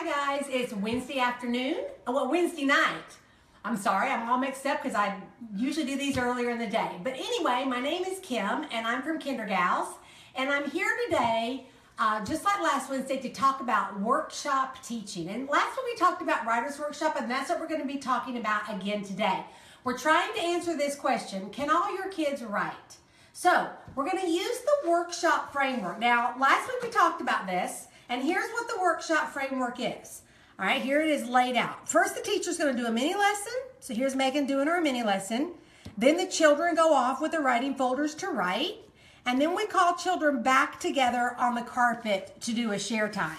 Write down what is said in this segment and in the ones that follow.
guys, it's Wednesday afternoon, well, Wednesday night. I'm sorry, I'm all mixed up because I usually do these earlier in the day. But anyway, my name is Kim and I'm from KinderGals, and I'm here today, just like last Wednesday, to talk about workshop teaching. And last week we talked about Writer's Workshop, and that's what we're going to be talking about again today. We're trying to answer this question: can all your kids write? So we're going to use the workshop framework. Now, last week we talked about this, and here's what the workshop framework is. All right, here it is laid out. First, the teacher's going to do a mini lesson. So here's Megan doing her mini lesson. Then the children go off with their writing folders to write. And then we call children back together on the carpet to do a share time.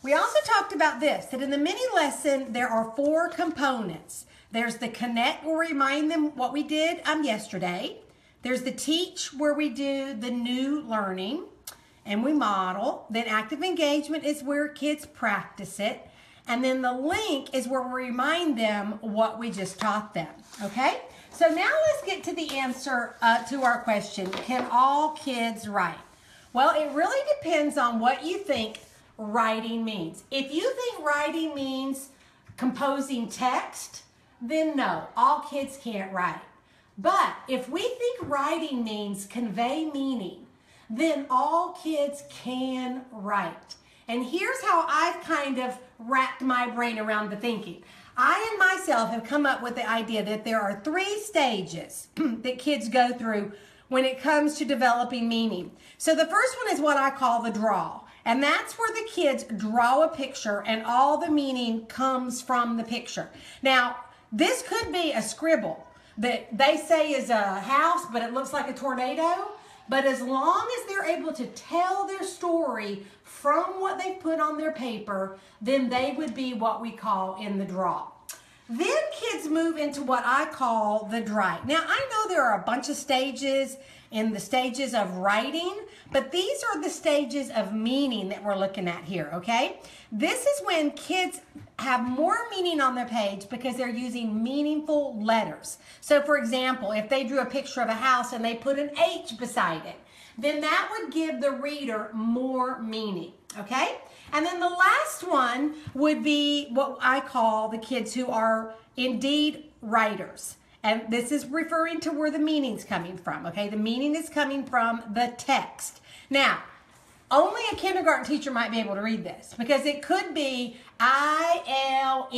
We also talked about this, that in the mini lesson, there are 4 components. There's the connect, where we remind them what we did yesterday. There's the teach, where we do the new learning and we model. Then active engagement is where kids practice it. And then the link is where we remind them what we just taught them, okay? So now let's get to the answer to our question: can all kids write? Well, it really depends on what you think writing means. If you think writing means composing text, then no, all kids can't write. But if we think writing means convey meaning, then all kids can write. And here's how I've kind of wrapped my brain around the thinking. I and myself have come up with the idea that there are 3 stages that kids go through when it comes to developing meaning. So the first one is what I call the draw. And that's where the kids draw a picture and all the meaning comes from the picture. Now, this could be a scribble that they say is a house, but it looks like a tornado. But as long as they're able to tell their story from what they put on their paper, then they would be what we call in the draw. Then kids move into what I call the write. Now, I know there are a bunch of stages in the stages of writing, but these are the stages of meaning that we're looking at here, okay? This is when kids have more meaning on their page because they're using meaningful letters. So, for example, if they drew a picture of a house and they put an H beside it, then that would give the reader more meaning, okay? And then the last one would be what I call the kids who are indeed writers. And this is referring to where the meaning's coming from, okay? The meaning is coming from the text. Now, only a kindergarten teacher might be able to read this because it could be I-L-M-I-H-O-S.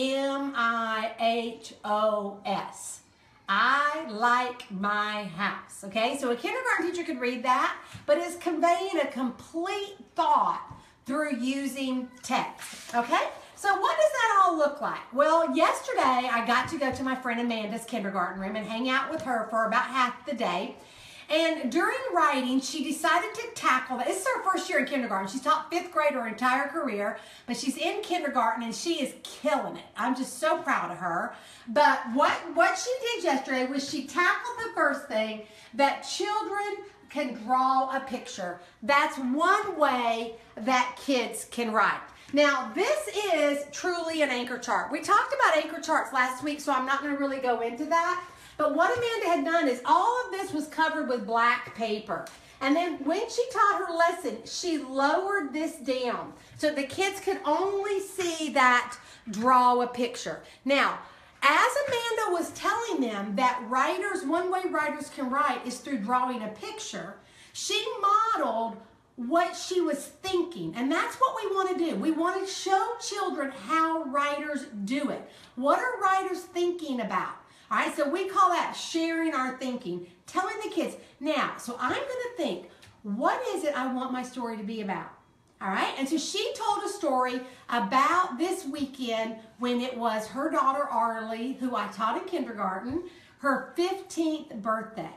I like my house, okay? So a kindergarten teacher could read that, but it's conveying a complete thought through using text, okay? So what does that all look like? Well, yesterday I got to go to my friend Amanda's kindergarten room and hang out with her for about half the day. And during writing, she decided to tackle that. This is her first year in kindergarten. She's taught 5th grade her entire career, but she's in kindergarten and she is killing it. I'm just so proud of her. But what she did yesterday was she tackled the first thing, that children can draw a picture. That's one way that kids can write. Now, this is truly an anchor chart. We talked about anchor charts last week, so I'm not going to really go into that. But what Amanda had done is all of this was covered with black paper. And then when she taught her lesson, she lowered this down so the kids could only see that draw a picture. Now, as Amanda was telling them that writers, one way writers can write is through drawing a picture, she modeled what she was thinking. And that's what we want to do. We want to show children how writers do it. What are writers thinking about? All right, so we call that sharing our thinking, telling the kids, now, so I'm going to think, what is it I want my story to be about? All right, and so she told a story about this weekend when it was her daughter Arlie, who I taught in kindergarten, her 15th birthday.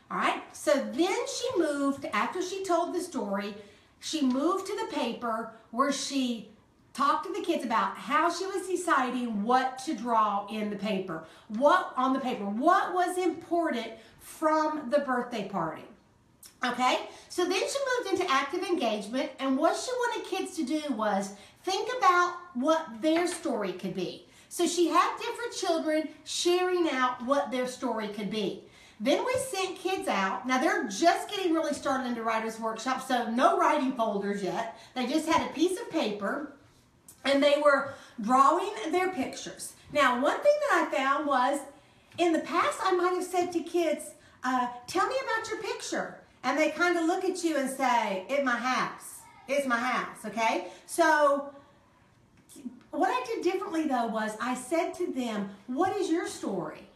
All right, so then she moved, after she told the story, she moved to the paper where she talked to the kids about how she was deciding what to draw in the paper. What was important from the birthday party. Okay, so then she moved into active engagement, and what she wanted kids to do was think about what their story could be. So she had different children sharing out what their story could be. Then we sent kids out. Now they're just getting really started into Writer's Workshop, so no writing folders yet. They just had a piece of paper. and they were drawing their pictures. Now, one thing that I found was, in the past, I might have said to kids, tell me about your picture. And they kind of look at you and say, it's my house. It's my house, okay? So what I did differently, though, was I said to them, what is your story?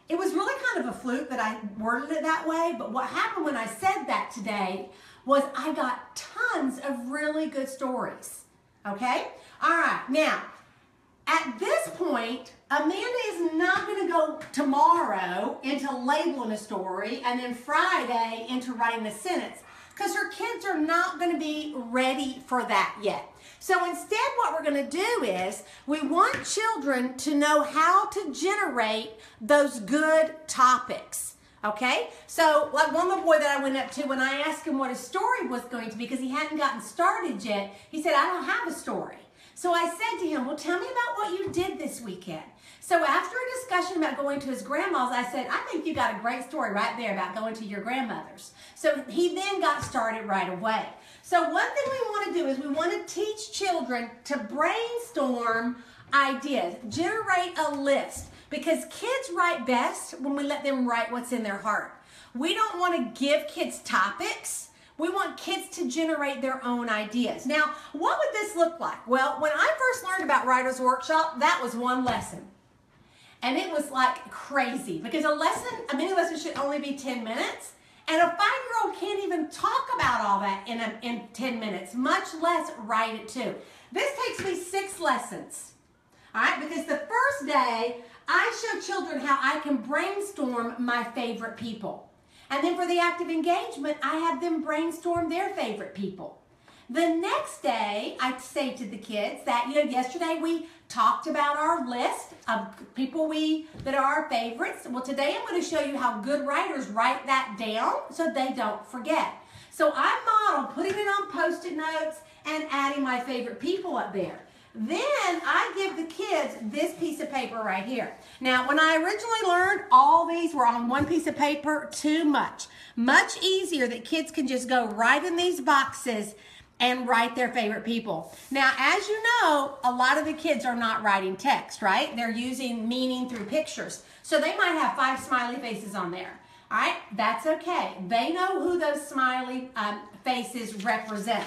It was really kind of a fluke that I worded it that way, but what happened when I said that today was I got tons of really good stories, okay? All right, now, at this point, Amanda is not going to go tomorrow into labeling a story and then Friday into writing a sentence, because her kids are not going to be ready for that yet. So instead, what we're going to do is we want children to know how to generate those good topics. Okay? So like one little boy that I went up to, when I asked him what his story was going to be, because he hadn't gotten started yet, he said, I don't have a story. So I said to him, well, tell me about what you did this weekend. So after a discussion about going to his grandma's, I said, I think you got a great story right there about going to your grandmother's. So he then got started right away. So one thing we want to do is we want to teach children to brainstorm ideas, generate a list, because kids write best when we let them write what's in their heart. We don't want to give kids topics. We want kids to generate their own ideas. Now, what would this look like? Well, when I first learned about Writer's Workshop, that was one lesson. And it was like crazy, because a mini lesson should only be 10 minutes. And a 5-year-old can't even talk about all that in 10 minutes, much less write it too. This takes me 6 lessons, all right? Because the first day, I show children how I can brainstorm my favorite people. And then for the active engagement, I have them brainstorm their favorite people. The next day, I say to the kids that, yesterday we talked about our list of people that are our favorites. Well, today I'm going to show you how good writers write that down so they don't forget. So I model putting it on Post-it notes and adding my favorite people up there. Then I give the kids this piece of paper right here. Now, when I originally learned, all these were on one piece of paper, too much. Much easier that kids can just go right in these boxes and write their favorite people. Now, as you know, a lot of the kids are not writing text, right? They're using meaning through pictures. So they might have 5 smiley faces on there. All right, that's okay. They know who those smiley faces represent.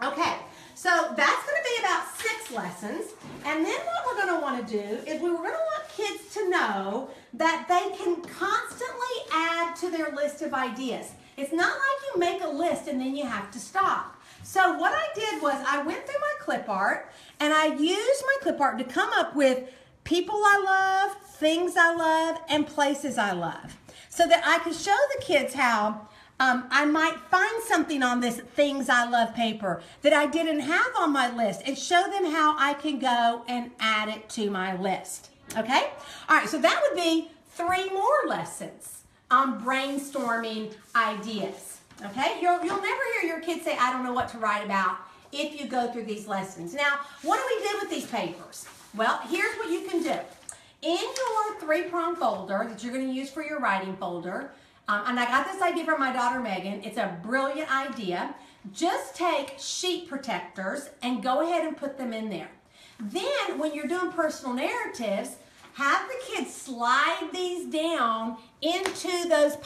Okay, so that's going to be about 6 lessons. And then what we're going to want to do is we're going to want kids to know that they can constantly add to their list of ideas. It's not like you make a list and then you have to stop. So what I did was I went through my clip art and I used my clip art to come up with people I love, things I love, and places I love, so that I could show the kids how I might find something on this things I love paper that I didn't have on my list, and show them how I can go and add it to my list. Okay? All right, so that would be 3 more lessons on brainstorming ideas. Okay? You'll never hear your kids say, I don't know what to write about, if you go through these lessons. Now, what do we do with these papers? Well, here's what you can do. In your 3-prong folder that you're going to use for your writing folder, and I got this idea from my daughter Megan. It's a brilliant idea. Just take sheet protectors and go ahead and put them in there. Then, when you're doing personal narratives, have the kids slide these down into those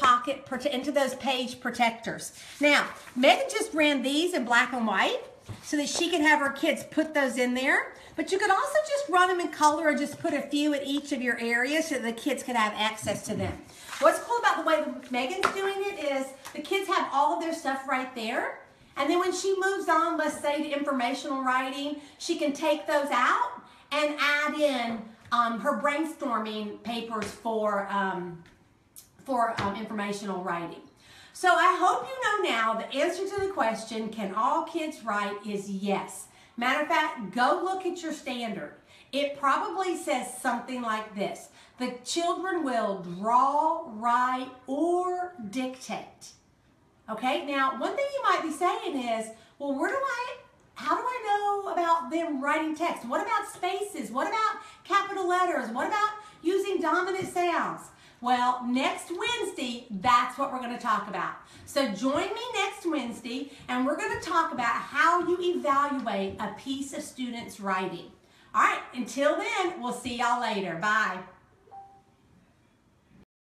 page protectors. Now, Megan just ran these in black and white so that she could have her kids put those in there. But you could also just run them in color or just put a few at each of your areas so that the kids could have access to them. What's cool about the way Megan's doing it is the kids have all of their stuff right there. And then when she moves on, let's say to informational writing, she can take those out and add in her brainstorming papers for informational writing. So I hope you know now the answer to the question, can all kids write, is yes. Matter of fact, go look at your standard. It probably says something like this. The children will draw, write, or dictate. Okay, now one thing you might be saying is, well, how do I know about them writing text? What about spaces? What about capital letters? What about using dominant sounds? Well, next Wednesday, that's what we're going to talk about. So join me next Wednesday, and we're going to talk about how you evaluate a piece of students' writing. All right, until then, we'll see y'all later. Bye.